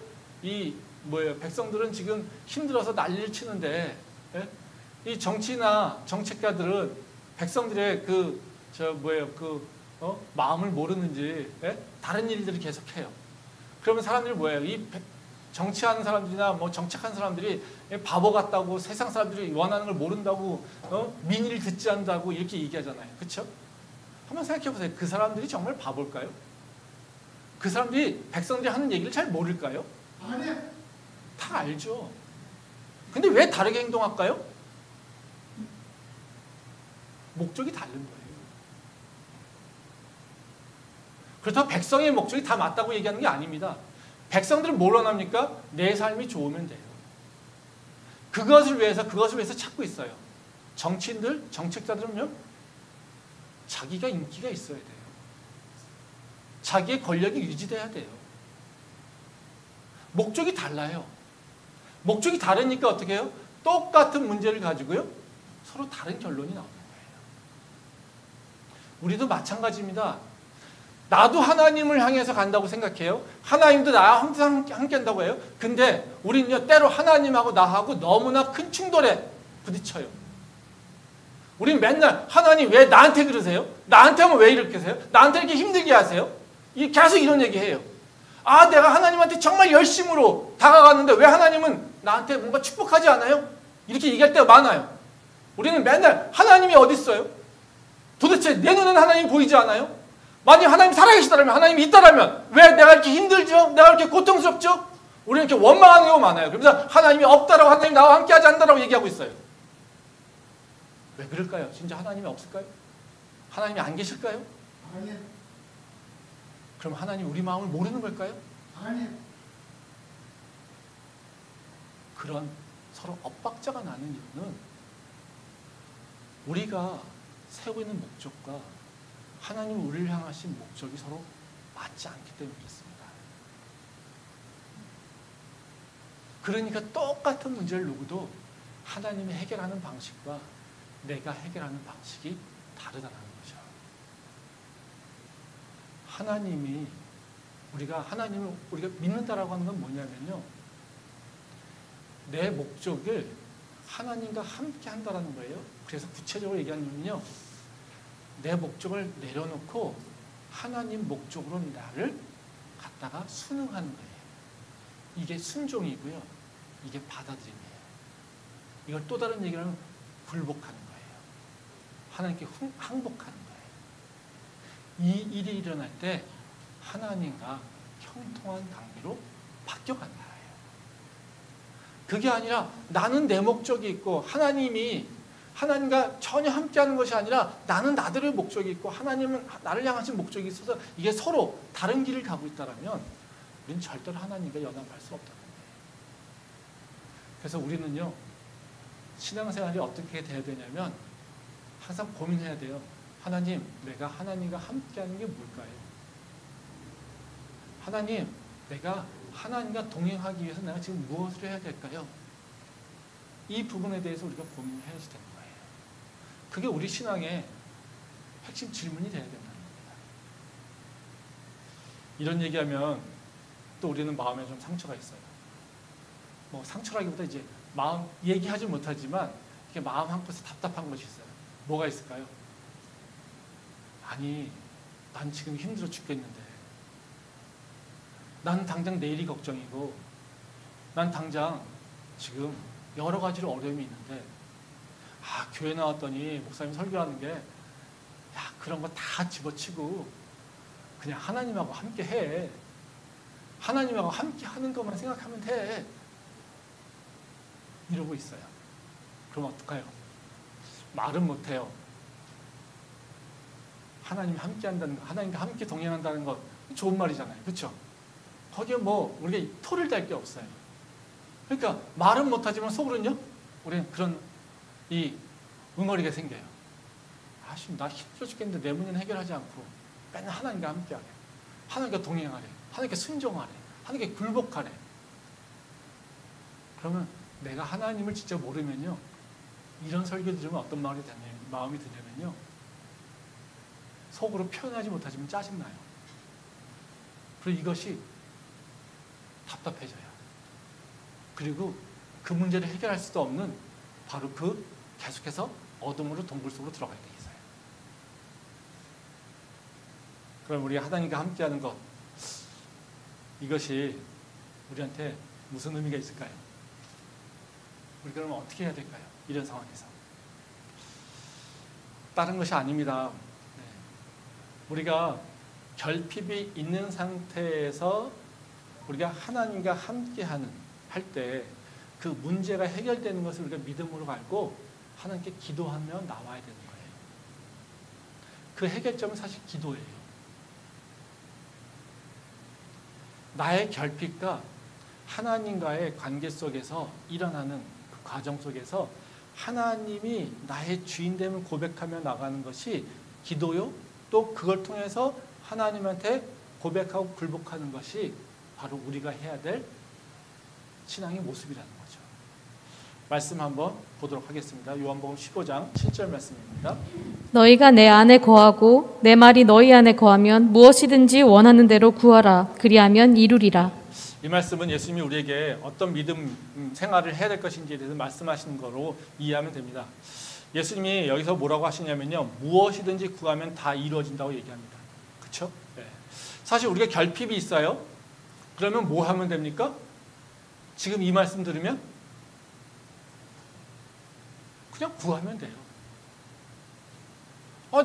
백성들은 지금 힘들어서 난리를 치는데, 예? 이 정치나 정책가들은 백성들의 마음을 모르는지, 예? 다른 일들을 계속해요. 그러면 사람들이 뭐예요? 정치하는 사람들이나 뭐 정책하는 사람들이 바보 같다고, 세상 사람들이 원하는 걸 모른다고, 민의를 듣지 않는다고 이렇게 얘기하잖아요. 그렇죠? 한번 생각해 보세요. 그 사람들이 정말 바볼까요? 그 사람들이 백성들이 하는 얘기를 잘 모를까요? 아니요. 다 알죠. 근데 왜 다르게 행동할까요? 목적이 다른 거예요. 그렇다고 백성의 목적이 다 맞다고 얘기하는 게 아닙니다. 백성들은 뭘 원합니까? 내 삶이 좋으면 돼요. 그것을 위해서 찾고 있어요. 정치인들, 정책자들은요, 자기가 인기가 있어야 돼요. 자기의 권력이 유지돼야 돼요. 목적이 달라요. 목적이 다르니까 어떻게 해요? 똑같은 문제를 가지고요, 서로 다른 결론이 나오는 거예요. 우리도 마찬가지입니다. 나도 하나님을 향해서 간다고 생각해요. 하나님도 나와 항상 함께 한다고 해요. 근데 우리는요, 때로 하나님하고 나하고 너무나 큰 충돌에 부딪혀요. 우리는 맨날 하나님 왜 나한테 그러세요? 나한테 하면 왜 이렇게 하세요? 나한테 이렇게 힘들게 하세요? 계속 이런 얘기해요. 내가 하나님한테 정말 열심으로 다가갔는데 왜 하나님은 나한테 뭔가 축복하지 않아요? 이렇게 얘기할 때가 많아요. 우리는 맨날 하나님이 어디 있어요? 도대체 내 눈에는 하나님이 보이지 않아요? 만약 하나님이 살아계시다면, 하나님이 있다면 왜 내가 이렇게 힘들죠? 내가 이렇게 고통스럽죠? 우리는 이렇게 원망하는 경우가 많아요. 그러면서 하나님이 없다라고, 하나님 나와 함께하지 않는다라고 얘기하고 있어요. 왜 그럴까요? 진짜 하나님이 없을까요? 하나님이 안 계실까요? 아니요. 그럼 하나님 우리 마음을 모르는 걸까요? 아니요. 그런 서로 엇박자가 나는 이유는 우리가 세우고 있는 목적과 하나님 우리를 향하신 목적이 서로 맞지 않기 때문에 그렇습니다. 그러니까 똑같은 문제를 누구도 하나님이 해결하는 방식과 내가 해결하는 방식이 다르다는 거죠. 하나님을 우리가 믿는다라고 하는 건 뭐냐면요, 내 목적을 하나님과 함께 한다라는 거예요. 그래서 구체적으로 얘기하면요, 내 목적을 내려놓고 하나님 목적으로 나를 갖다가 순응하는 거예요. 이게 순종이고요, 이게 받아들임이에요. 이걸 또 다른 얘기를 하면 굴복하는 거예요. 하나님께 항복하는 거예요. 이 일이 일어날 때 하나님과 형통한 관계로 바뀌어간다. 그게 아니라 나는 내 목적이 있고 하나님과 전혀 함께하는 것이 아니라 나는 나들의 목적이 있고 하나님은 나를 향하신 목적이 있어서 이게 서로 다른 길을 가고 있다면 우리는 절대로 하나님과 연합할 수 없다는 거예요. 그래서 우리는요, 신앙생활이 어떻게 돼야 되냐면 항상 고민해야 돼요. 하나님, 내가 하나님과 함께하는 게 뭘까요? 하나님, 내가 하나님과 동행하기 위해서 내가 지금 무엇을 해야 될까요? 이 부분에 대해서 우리가 고민을 해야 되는 거예요. 그게 우리 신앙의 핵심 질문이 돼야 된다는 겁니다. 이런 얘기하면 또 우리는 마음에 좀 상처가 있어요. 뭐 상처라기보다 이제 마음 얘기하지 못하지만 이렇게 마음 한켠에 답답한 것이 있어요. 뭐가 있을까요? 아니, 난 지금 힘들어 죽겠는데, 난 당장 내일이 걱정이고, 난 당장 지금 여러 가지로 어려움이 있는데, 교회 나왔더니 목사님 설교하는 게, 그런 거 다 집어치고 그냥 하나님하고 함께 해. 하나님하고 함께 하는 것만 생각하면 돼. 이러고 있어요. 그럼 어떡해요? 말은 못해요. 하나님 함께 한다는 거, 하나님과 함께 동행한다는 것, 좋은 말이잖아요. 그렇죠? 거기에 뭐 우리가 토를 달 게 없어요. 그러니까 말은 못하지만 속으로는요, 우리는 그런 이 응어리가 생겨요. 나 힘들어 죽겠는데 내 문제는 해결하지 않고 맨날 하나님과 함께하래, 하나님과 동행하래, 하나님께 순종하래, 하나님께 굴복하래. 그러면 내가 하나님을 진짜 모르면요, 이런 설교 들으면 어떤 마음이 드냐면요. 속으로 표현하지 못하지만 짜증나요. 그리고 이것이 답답해져요. 그리고 그 문제를 해결할 수도 없는 바로 계속해서 어둠으로 동굴 속으로 들어가게 돼 있어요. 그럼 우리 하나님과 함께하는 것, 이것이 우리한테 무슨 의미가 있을까요? 우리 그러면 어떻게 해야 될까요? 이런 상황에서. 다른 것이 아닙니다. 우리가 결핍이 있는 상태에서 우리가 하나님과 함께하는 할 때 그 문제가 해결되는 것을 우리가 믿음으로 알고 하나님께 기도하며 나와야 되는 거예요. 그 해결점은 사실 기도예요. 나의 결핍과 하나님과의 관계 속에서 일어나는 그 과정 속에서 하나님이 나의 주인됨을 고백하며 나가는 것이 기도요. 또 그걸 통해서 하나님한테 고백하고 굴복하는 것이 바로 우리가 해야 될 신앙의 모습이라는 거죠. 말씀 한번 보도록 하겠습니다. 요한복음 15장 7절 말씀입니다. 너희가 내 안에 거하고 내 말이 너희 안에 거하면 무엇이든지 원하는 대로 구하라. 그리하면 이루리라. 이 말씀은 예수님이 우리에게 어떤 믿음 생활을 해야 될 것인지에 대해서 말씀하시는 거로 이해하면 됩니다. 예수님이 여기서 뭐라고 하시냐면요. 무엇이든지 구하면 다 이루어진다고 얘기합니다. 그렇죠? 네. 사실 우리가 결핍이 있어요. 그러면 뭐 하면 됩니까? 지금 이 말씀 들으면 그냥 구하면 돼요.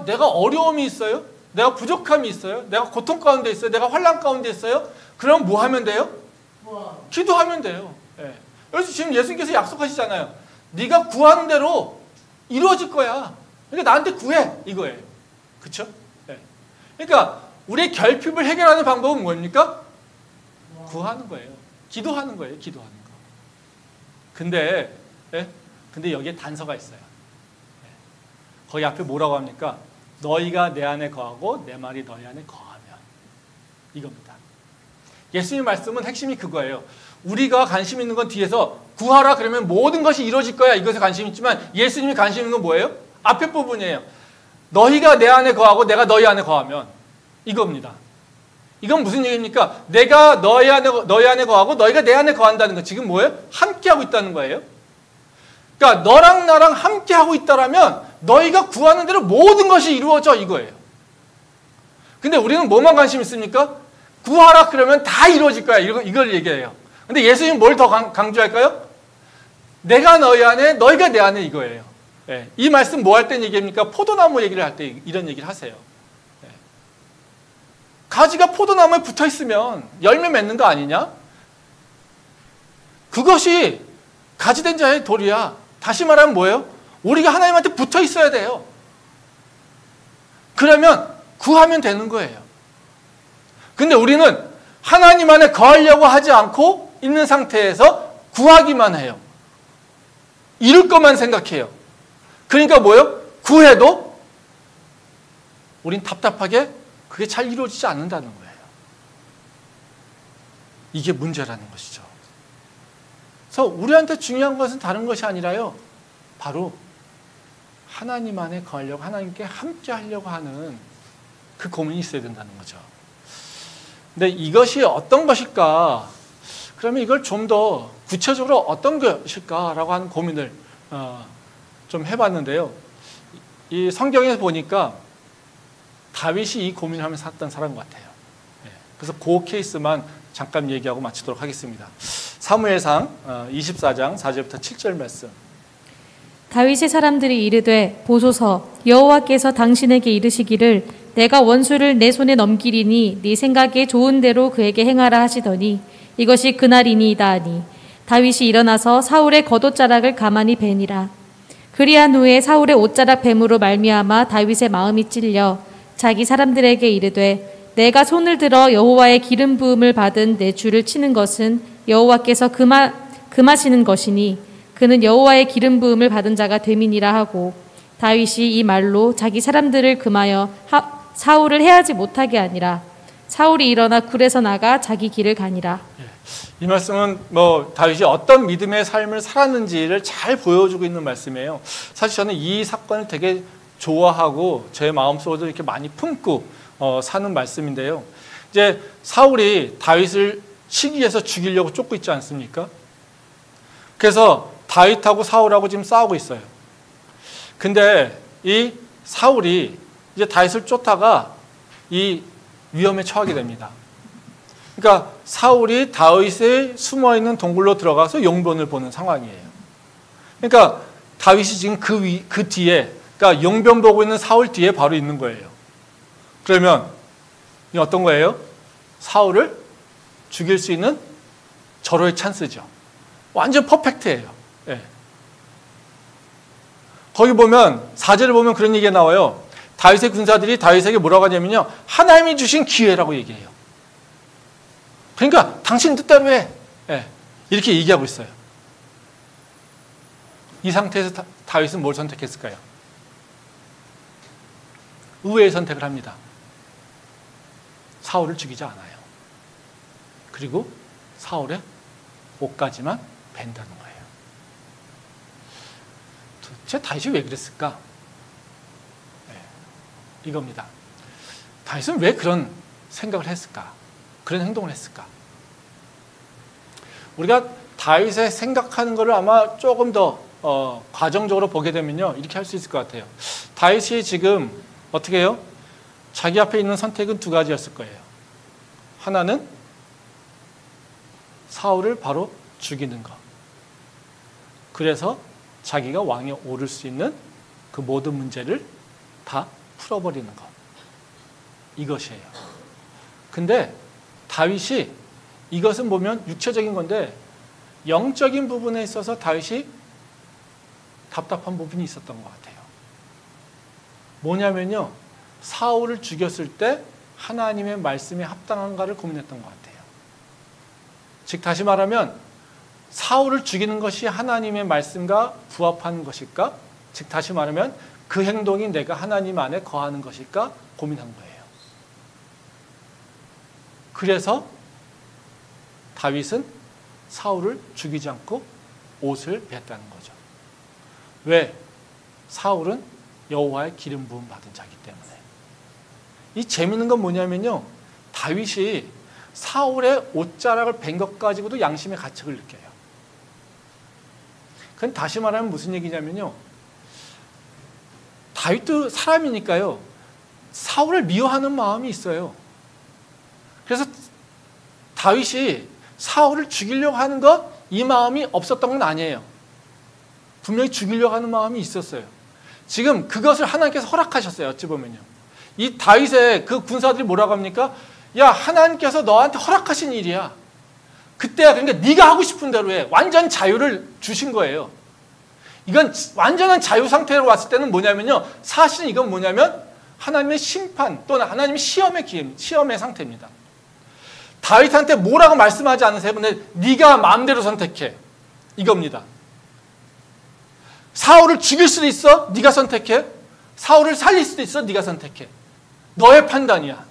내가 어려움이 있어요? 내가 부족함이 있어요? 내가 고통 가운데 있어요? 내가 환난 가운데 있어요? 그럼 뭐 하면 돼요? 기도하면 돼요. 네. 그래서 지금 예수님께서 약속하시잖아요. 네가 구하는 대로 이루어질 거야. 그러니까 나한테 구해. 이거예요. 그렇죠? 네. 그러니까 우리의 결핍을 해결하는 방법은 뭡니까? 구하는 거예요. 기도하는 거예요. 기도하는 거. 근데 여기에 단서가 있어요. 거기 앞에 뭐라고 합니까? 너희가 내 안에 거하고 내 말이 너희 안에 거하면. 이겁니다. 예수님 말씀은 핵심이 그거예요. 우리가 관심 있는 건 뒤에서 구하라 그러면 모든 것이 이루어질 거야. 이것에 관심 있지만 예수님이 관심 있는 건 뭐예요? 앞에 부분이에요. 너희가 내 안에 거하고 내가 너희 안에 거하면. 이겁니다. 이건 무슨 얘기입니까? 내가 너희 안에 거하고 너희가 내 안에 거한다는 건 지금 뭐예요? 함께하고 있다는 거예요. 그러니까 너랑 나랑 함께하고 있다라면 너희가 구하는 대로 모든 것이 이루어져 이거예요. 근데 우리는 뭐만 관심 있습니까? 구하라 그러면 다 이루어질 거야. 이걸 얘기해요. 근데 예수님은 뭘 더 강조할까요? 내가 너희 안에 너희가 내 안에 이거예요. 네. 이 말씀 뭐 할 때 얘기합니까? 포도나무 얘기를 할 때 이런 얘기를 하세요. 네. 가지가 포도나무에 붙어 있으면 열매 맺는 거 아니냐? 그것이 가지된 자의 도리야. 다시 말하면 뭐예요? 우리가 하나님한테 붙어 있어야 돼요. 그러면 구하면 되는 거예요. 근데 우리는 하나님 안에 거하려고 하지 않고 있는 상태에서 구하기만 해요. 이룰 것만 생각해요. 그러니까 뭐예요? 구해도 우린 답답하게 그게 잘 이루어지지 않는다는 거예요. 이게 문제라는 것이죠. 그래서 우리한테 중요한 것은 다른 것이 아니라요. 바로 하나님 안에 거하려고 하나님께 함께 하려고 하는 그 고민이 있어야 된다는 거죠. 근데 이것이 어떤 것일까? 그러면 이걸 좀 더 구체적으로 어떤 것일까라고 하는 고민을 좀 해봤는데요. 이 성경에 보니까 다윗이 이 고민을 하면서 살았던 사람 같아요. 그래서 그 케이스만 잠깐 얘기하고 마치도록 하겠습니다. 사무엘상 24장 4절부터 7절 말씀. 다윗의 사람들이 이르되 보소서 여호와께서 당신에게 이르시기를 내가 원수를 내 손에 넘기리니 네 생각에 좋은 대로 그에게 행하라 하시더니 이것이 그날이니이다 하니 다윗이 일어나서 사울의 겉옷자락을 가만히 베니라. 그리한 후에 사울의 옷자락 뱀으로 말미암아 다윗의 마음이 찔려 자기 사람들에게 이르되 내가 손을 들어 여호와의 기름 부음을 받은 내 주를 치는 것은 여호와께서 금하시는 것이니 그는 여호와의 기름 부음을 받은 자가 됨이니라 하고 다윗이 이 말로 자기 사람들을 금하여 사울을 해하지 못하게 하니라. 사울이 일어나 굴에서 나가 자기 길을 가니라. 이 말씀은 다윗이 어떤 믿음의 삶을 살았는지를 잘 보여주고 있는 말씀이에요. 사실 저는 이 사건을 되게 좋아하고 제 마음속으로 이렇게 많이 품고 사는 말씀인데요. 이제 사울이 다윗을 시기해서 죽이려고 쫓고 있지 않습니까? 그래서 다윗하고 사울하고 지금 싸우고 있어요. 근데 이 사울이 이제 다윗을 쫓다가 이 위험에 처하게 됩니다. 그러니까 사울이 다윗의 숨어있는 동굴로 들어가서 용변을 보는 상황이에요. 그러니까 다윗이 지금 그 뒤에, 그러니까 용변 보고 있는 사울 뒤에 바로 있는 거예요. 그러면 이 어떤 거예요? 사울을 죽일 수 있는 절호의 찬스죠. 완전 퍼펙트예요. 네. 거기 보면 4절을 보면 그런 얘기가 나와요. 다윗의 군사들이 다윗에게 뭐라고 하냐면요, 하나님이 주신 기회라고 얘기해요. 그러니까 당신 뜻대로 해. 네. 이렇게 얘기하고 있어요. 이 상태에서 다윗은 뭘 선택했을까요? 의외의 선택을 합니다. 사울을 죽이지 않아요. 그리고 사울의 옷까지만 벤다는 거예요. 도대체 다윗이 왜 그랬을까? 네, 이겁니다. 다윗은 왜 그런 생각을 했을까? 그런 행동을 했을까? 우리가 다윗의 생각하는 것을 아마 조금 더 과정적으로 보게 되면요, 이렇게 할 수 있을 것 같아요. 다윗이 지금 어떻게 해요? 자기 앞에 있는 선택은 두 가지였을 거예요. 하나는 사울을 바로 죽이는 것. 그래서 자기가 왕에 오를 수 있는 그 모든 문제를 다 풀어버리는 것. 이것이에요. 근데 다윗이, 이것은 보면 육체적인 건데 영적인 부분에 있어서 다윗이 답답한 부분이 있었던 것 같아요. 뭐냐면요, 사울을 죽였을 때 하나님의 말씀에 합당한가를 고민했던 것 같아요. 즉 다시 말하면 사울을 죽이는 것이 하나님의 말씀과 부합하는 것일까? 즉 다시 말하면 그 행동이 내가 하나님 안에 거하는 것일까? 고민한 거예요. 그래서 다윗은 사울을 죽이지 않고 옷을 베었다는 거죠. 왜? 사울은 여호와의 기름 부음 받은 자이기 때문에. 이 재밌는 건 뭐냐면요, 다윗이 사울의 옷자락을 벤 것 가지고도 양심의 가책을 느껴요. 그건 다시 말하면 무슨 얘기냐면요, 다윗도 사람이니까요, 사울을 미워하는 마음이 있어요. 그래서 다윗이 사울을 죽이려고 하는 것, 이 마음이 없었던 건 아니에요. 분명히 죽이려고 하는 마음이 있었어요. 지금 그것을 하나님께서 허락하셨어요. 어찌 보면요, 이 다윗의 그 군사들이 뭐라고 합니까? 야, 하나님께서 너한테 허락하신 일이야. 그때야, 그러니까 네가 하고 싶은 대로 해. 완전 자유를 주신 거예요. 이건 완전한 자유 상태로 왔을 때는 뭐냐면요, 사실은 이건 뭐냐면 하나님의 심판 또는 하나님의 시험의 상태입니다. 다윗한테 뭐라고 말씀하지 않으세요? 근데 네가 마음대로 선택해, 이겁니다. 사울을 죽일 수도 있어, 네가 선택해. 사울을 살릴 수도 있어, 네가 선택해. 너의 판단이야.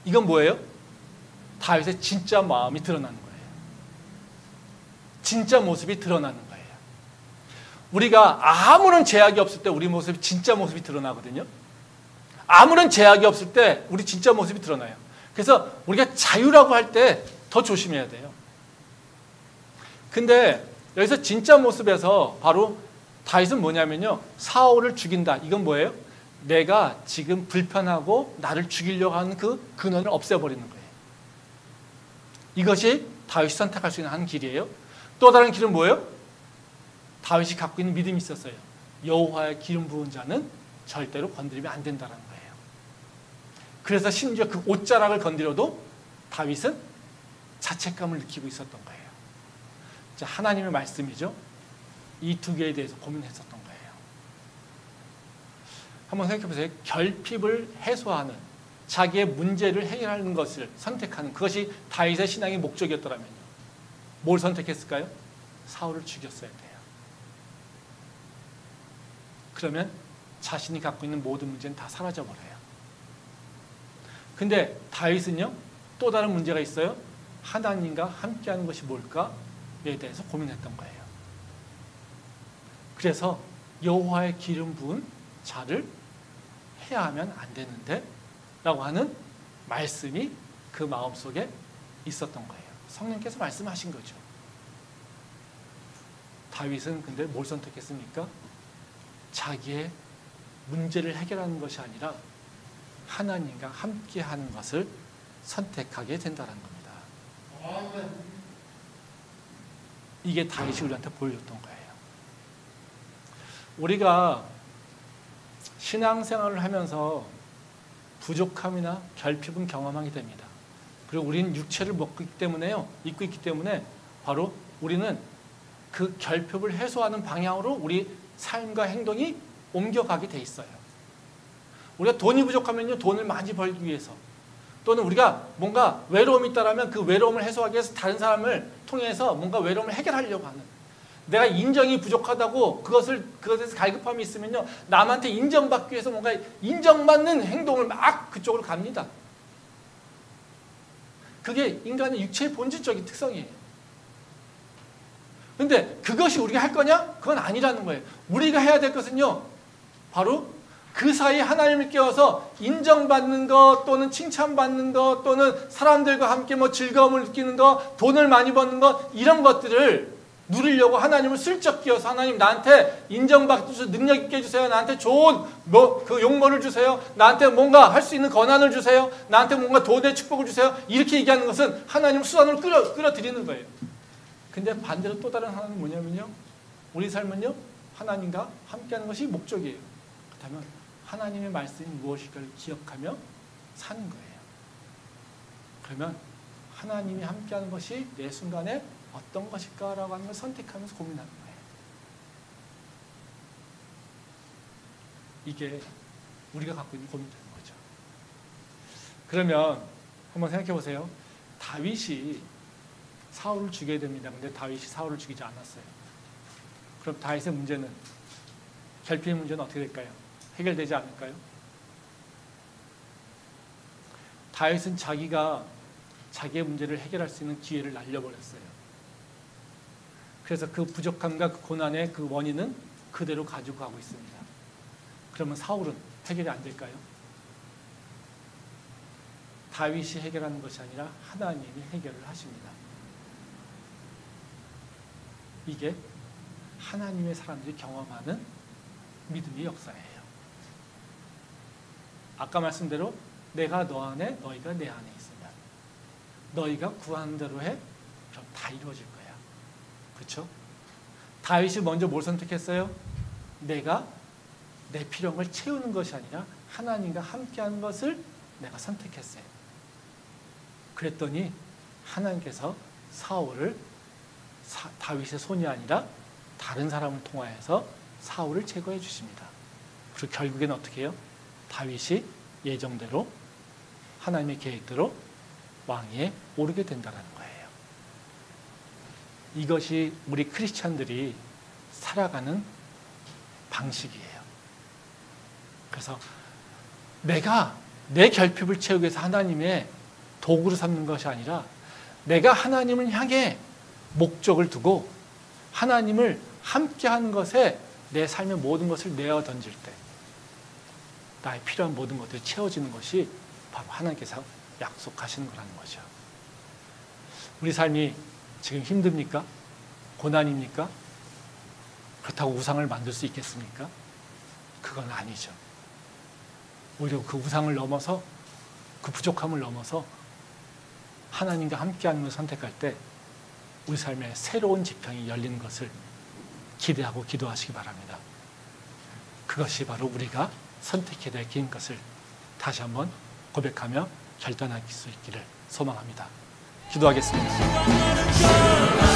이건 뭐예요? 다윗의 진짜 마음이 드러나는 거예요. 진짜 모습이 드러나는 거예요. 우리가 아무런 제약이 없을 때 우리 모습이, 진짜 모습이 드러나거든요. 아무런 제약이 없을 때 우리 진짜 모습이 드러나요. 그래서 우리가 자유라고 할 때 더 조심해야 돼요. 근데 여기서 진짜 모습에서 바로 다윗은 뭐냐면요, 사울을 죽인다. 이건 뭐예요? 내가 지금 불편하고 나를 죽이려고 하는 그 근원을 없애버리는 거예요. 이것이 다윗이 선택할 수 있는 한 길이에요. 또 다른 길은 뭐예요? 다윗이 갖고 있는 믿음이 있었어요. 여호와의 기름 부은 자는 절대로 건드리면 안 된다는 거예요. 그래서 심지어 그 옷자락을 건드려도 다윗은 자책감을 느끼고 있었던 거예요. 자, 하나님의 말씀이죠. 이 두 개에 대해서 고민했었던 거예요. 한번 생각해 보세요. 결핍을 해소하는, 자기의 문제를 해결하는 것을 선택하는, 그것이 다윗의 신앙의 목적이었더라면요, 뭘 선택했을까요? 사울을 죽였어야 돼요. 그러면 자신이 갖고 있는 모든 문제는 다 사라져버려요. 근데 다윗은요, 또 다른 문제가 있어요. 하나님과 함께하는 것이 뭘까에 대해서 고민했던 거예요. 그래서 여호와의 기름 부은 자를 해야 하면 안 되는데 라고 하는 말씀이 그 마음속에 있었던 거예요. 성령께서 말씀하신 거죠. 다윗은 근데 뭘 선택했습니까? 자기의 문제를 해결하는 것이 아니라 하나님과 함께하는 것을 선택하게 된다는 겁니다. 이게 다윗이 우리한테 보여줬던 거예요. 우리가 신앙생활을 하면서 부족함이나 결핍은 경험하게 됩니다. 그리고 우리는 육체를 입고 있기 때문에 바로 우리는 그 결핍을 해소하는 방향으로 우리 삶과 행동이 옮겨가게 돼 있어요. 우리가 돈이 부족하면요, 돈을 많이 벌기 위해서, 또는 우리가 뭔가 외로움이 있다라면 그 외로움을 해소하기 위해서 다른 사람을 통해서 뭔가 외로움을 해결하려고 하는, 내가 인정이 부족하다고 그것에서 갈급함이 있으면요, 남한테 인정받기 위해서 뭔가 인정받는 행동을 막 그쪽으로 갑니다. 그게 인간의 육체의 본질적인 특성이에요. 근데 그것이 우리가 할 거냐? 그건 아니라는 거예요. 우리가 해야 될 것은요, 바로 그 사이에 하나님을 깨워서 인정받는 것, 또는 칭찬받는 것, 또는 사람들과 함께 즐거움을 느끼는 것, 돈을 많이 버는 것, 이런 것들을 누리려고 하나님을 슬쩍 끼워서, 하나님 나한테 인정받게 주세요, 능력 있게 해주세요, 나한테 좋은 그 용모를 주세요, 나한테 뭔가 할 수 있는 권한을 주세요, 나한테 뭔가 돈의 축복을 주세요, 이렇게 얘기하는 것은 하나님을 수단으로 끌어들이는 거예요. 근데 반대로 또 다른 하나님은 뭐냐면요, 우리 삶은요, 하나님과 함께하는 것이 목적이에요. 그렇다면 하나님의 말씀이 무엇일까를 기억하며 사는 거예요. 그러면 하나님이 함께하는 것이 내 순간에 어떤 것일까라고 하는 걸 선택하면서 고민하는 거예요. 이게 우리가 갖고 있는 고민되는 거죠. 그러면 한번 생각해 보세요. 다윗이 사울을 죽여야 됩니다. 근데 다윗이 사울을 죽이지 않았어요. 그럼 다윗의 문제는, 결핍의 문제는 어떻게 될까요? 해결되지 않을까요? 다윗은 자기가 자기의 문제를 해결할 수 있는 기회를 날려버렸어요. 그래서 그 부족함과 그 고난의 그 원인은 그대로 가지고 가고 있습니다. 그러면 사울은 해결이 안 될까요? 다윗이 해결하는 것이 아니라 하나님이 해결을 하십니다. 이게 하나님의 사람들이 경험하는 믿음의 역사예요. 아까 말씀대로 내가 너 안에, 너희가 내 안에 있으면 너희가 구하는 대로 해, 그럼 다 이루어질 거야. 그렇죠? 다윗이 먼저 뭘 선택했어요? 내가 내 필요한 걸 채우는 것이 아니라 하나님과 함께하는 것을 내가 선택했어요. 그랬더니 하나님께서 사울을 다윗의 손이 아니라 다른 사람을 통하여서 사울을 제거해 주십니다. 그리고 결국에는 어떻게 해요? 다윗이 예정대로 하나님의 계획대로 왕위에 오르게 된다는 거예요. 이것이 우리 크리스찬들이 살아가는 방식이에요. 그래서 내가 내 결핍을 채우기 위해서 하나님의 도구로 삼는 것이 아니라 내가 하나님을 향해 목적을 두고 하나님을 함께하는 것에 내 삶의 모든 것을 내어 던질 때 나의 필요한 모든 것들이 채워지는 것이 바로 하나님께서 약속하시는 거라는 거죠. 우리 삶이 지금 힘듭니까? 고난입니까? 그렇다고 우상을 만들 수 있겠습니까? 그건 아니죠. 오히려 그 우상을 넘어서, 그 부족함을 넘어서 하나님과 함께하는 것을 선택할 때 우리 삶에 새로운 지평이 열리는 것을 기대하고 기도하시기 바랍니다. 그것이 바로 우리가 선택해야 될 긴 것을 다시 한번 고백하며 결단할 수 있기를 소망합니다. 기도하겠습니다.